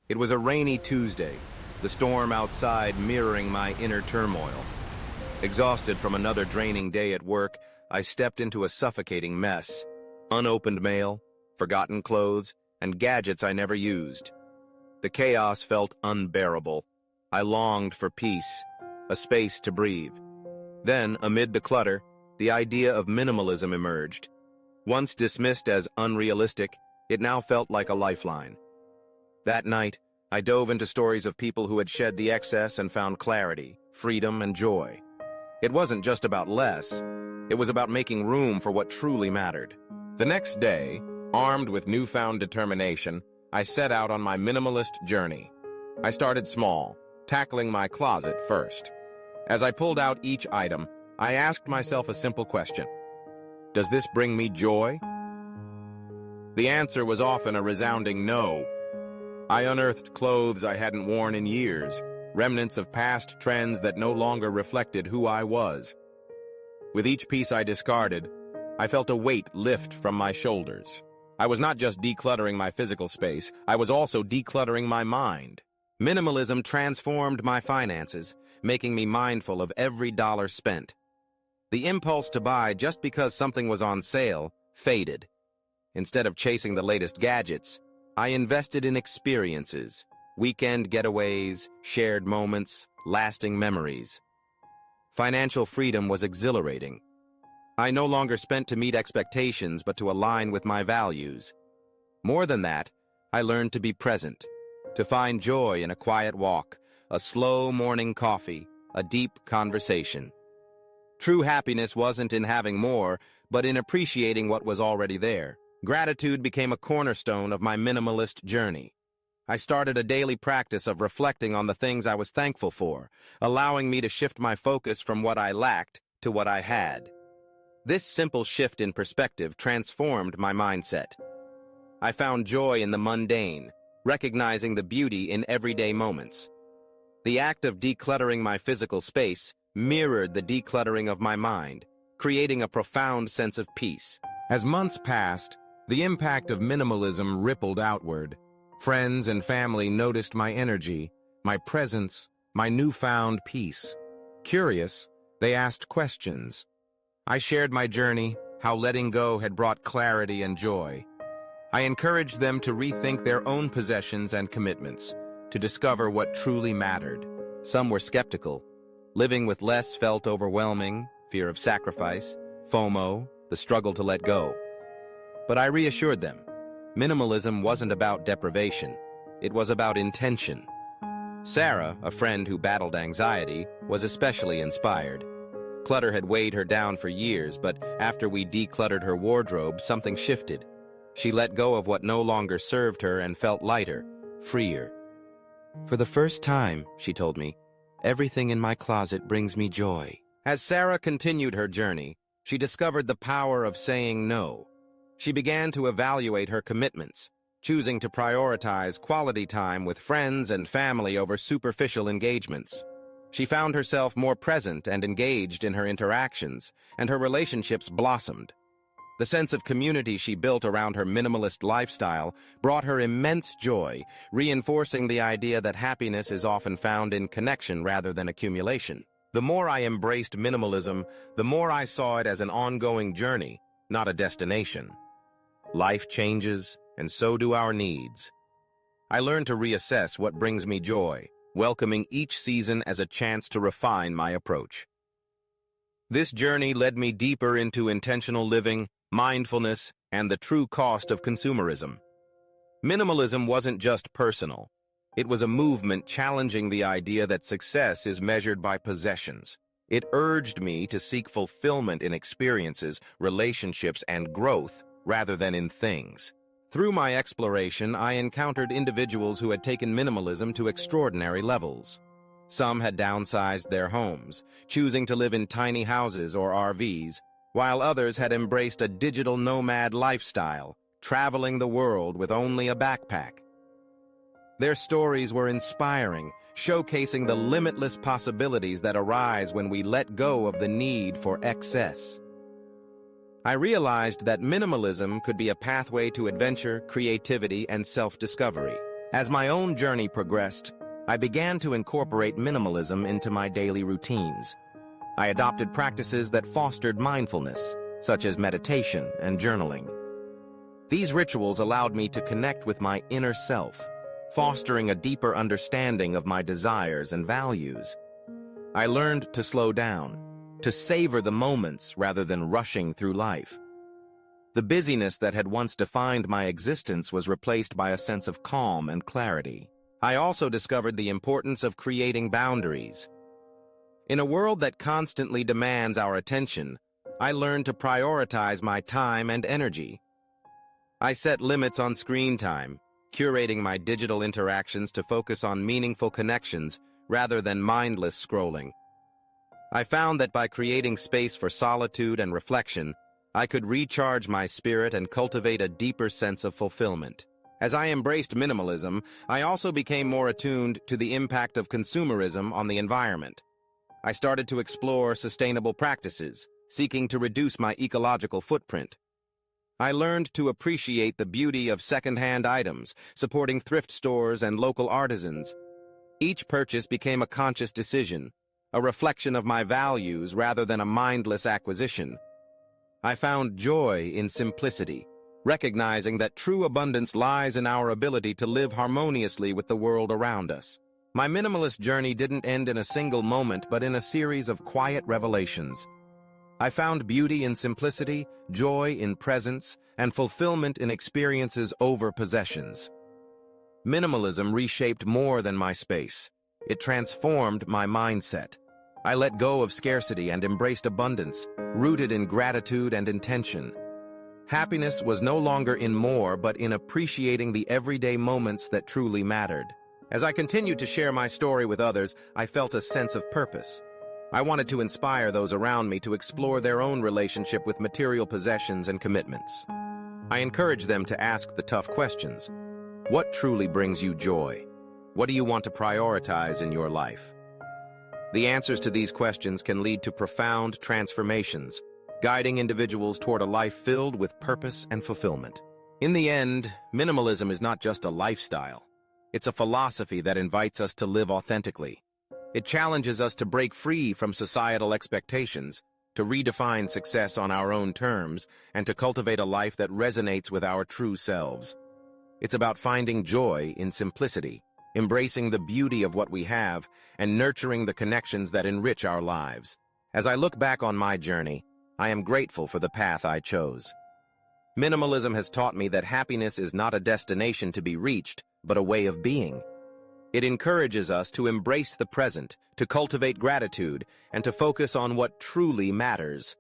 It was a rainy Tuesday, the storm outside mirroring my inner turmoil. Exhausted from another draining day at work, I stepped into a suffocating mess. Unopened mail, forgotten clothes, and gadgets I never used. The chaos felt unbearable. I longed for peace, a space to breathe. Then, amid the clutter, the idea of minimalism emerged. Once dismissed as unrealistic, it now felt like a lifeline. That night, I dove into stories of people who had shed the excess and found clarity, freedom, and joy. It wasn't just about less, it was about making room for what truly mattered. The next day, armed with newfound determination, I set out on my minimalist journey. I started small, tackling my closet first. As I pulled out each item, I asked myself a simple question. Does this bring me joy? The answer was often a resounding no. I unearthed clothes I hadn't worn in years, remnants of past trends that no longer reflected who I was. With each piece I discarded, I felt a weight lift from my shoulders. I was not just decluttering my physical space, I was also decluttering my mind. Minimalism transformed my finances, making me mindful of every dollar spent. The impulse to buy just because something was on sale faded. Instead of chasing the latest gadgets, I invested in experiences, weekend getaways, shared moments, lasting memories. Financial freedom was exhilarating. I no longer spent to meet expectations but to align with my values. More than that, I learned to be present, to find joy in a quiet walk, a slow morning coffee, a deep conversation. True happiness wasn't in having more, but in appreciating what was already there. Gratitude became a cornerstone of my minimalist journey. I started a daily practice of reflecting on the things I was thankful for, allowing me to shift my focus from what I lacked to what I had. This simple shift in perspective transformed my mindset. I found joy in the mundane, recognizing the beauty in everyday moments. The act of decluttering my physical space mirrored the decluttering of my mind, creating a profound sense of peace. As months passed, the impact of minimalism rippled outward. Friends and family noticed my energy, my presence, my newfound peace. Curious, they asked questions. I shared my journey, how letting go had brought clarity and joy. I encouraged them to rethink their own possessions and commitments, to discover what truly mattered. Some were skeptical. Living with less felt overwhelming, fear of sacrifice, FOMO, the struggle to let go. But I reassured them. Minimalism wasn't about deprivation. It was about intention. Sarah, a friend who battled anxiety, was especially inspired. Clutter had weighed her down for years, but after we decluttered her wardrobe, something shifted. She let go of what no longer served her and felt lighter, freer. For the first time, she told me, everything in my closet brings me joy. As Sarah continued her journey, she discovered the power of saying no. She began to evaluate her commitments, choosing to prioritize quality time with friends and family over superficial engagements. She found herself more present and engaged in her interactions, and her relationships blossomed. The sense of community she built around her minimalist lifestyle brought her immense joy, reinforcing the idea that happiness is often found in connection rather than accumulation. The more I embraced minimalism, the more I saw it as an ongoing journey, not a destination. Life changes, and so do our needs. I learned to reassess what brings me joy, welcoming each season as a chance to refine my approach. This journey led me deeper into intentional living, mindfulness, and the true cost of consumerism. Minimalism wasn't just personal. It was a movement challenging the idea that success is measured by possessions. It urged me to seek fulfillment in experiences, relationships, and growth, rather than in things. Through my exploration, I encountered individuals who had taken minimalism to extraordinary levels. Some had downsized their homes, choosing to live in tiny houses or RVs, while others had embraced a digital nomad lifestyle, traveling the world with only a backpack. Their stories were inspiring, showcasing the limitless possibilities that arise when we let go of the need for excess. I realized that minimalism could be a pathway to adventure, creativity, and self-discovery. As my own journey progressed, I began to incorporate minimalism into my daily routines. I adopted practices that fostered mindfulness, such as meditation and journaling. These rituals allowed me to connect with my inner self, fostering a deeper understanding of my desires and values. I learned to slow down, to savor the moments rather than rushing through life. The busyness that had once defined my existence was replaced by a sense of calm and clarity. I also discovered the importance of creating boundaries. In a world that constantly demands our attention, I learned to prioritize my time and energy. I set limits on screen time, curating my digital interactions to focus on meaningful connections rather than mindless scrolling. I found that by creating space for solitude and reflection, I could recharge my spirit and cultivate a deeper sense of fulfillment. As I embraced minimalism, I also became more attuned to the impact of consumerism on the environment. I started to explore sustainable practices, seeking to reduce my ecological footprint. I learned to appreciate the beauty of second-hand items, supporting thrift stores and local artisans. Each purchase became a conscious decision, a reflection of my values rather than a mindless acquisition. I found joy in simplicity, recognizing that true abundance lies in our ability to live harmoniously with the world around us. My minimalist journey didn't end in a single moment, but in a series of quiet revelations. I found beauty in simplicity, joy in presence, and fulfillment in experiences over possessions. Minimalism reshaped more than my space. It transformed my mindset. I let go of scarcity and embraced abundance, rooted in gratitude and intention. Happiness was no longer in more, but in appreciating the everyday moments that truly mattered. As I continued to share my story with others, I felt a sense of purpose. I wanted to inspire those around me to explore their own relationship with material possessions and commitments. I encouraged them to ask the tough questions. What truly brings you joy? What do you want to prioritize in your life? The answers to these questions can lead to profound transformations, guiding individuals toward a life filled with purpose and fulfillment. In the end, minimalism is not just a lifestyle. It's a philosophy that invites us to live authentically. It challenges us to break free from societal expectations, to redefine success on our own terms, and to cultivate a life that resonates with our true selves. It's about finding joy in simplicity, embracing the beauty of what we have, and nurturing the connections that enrich our lives. As I look back on my journey, I am grateful for the path I chose. Minimalism has taught me that happiness is not a destination to be reached, but a way of being. It encourages us to embrace the present, to cultivate gratitude, and to focus on what truly matters.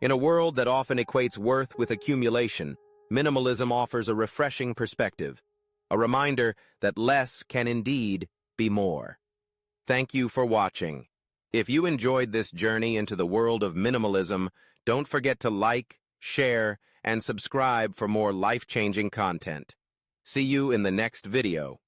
In a world that often equates worth with accumulation, minimalism offers a refreshing perspective, a reminder that less can indeed be more. Thank you for watching. If you enjoyed this journey into the world of minimalism, don't forget to like, share, and subscribe for more life-changing content. See you in the next video.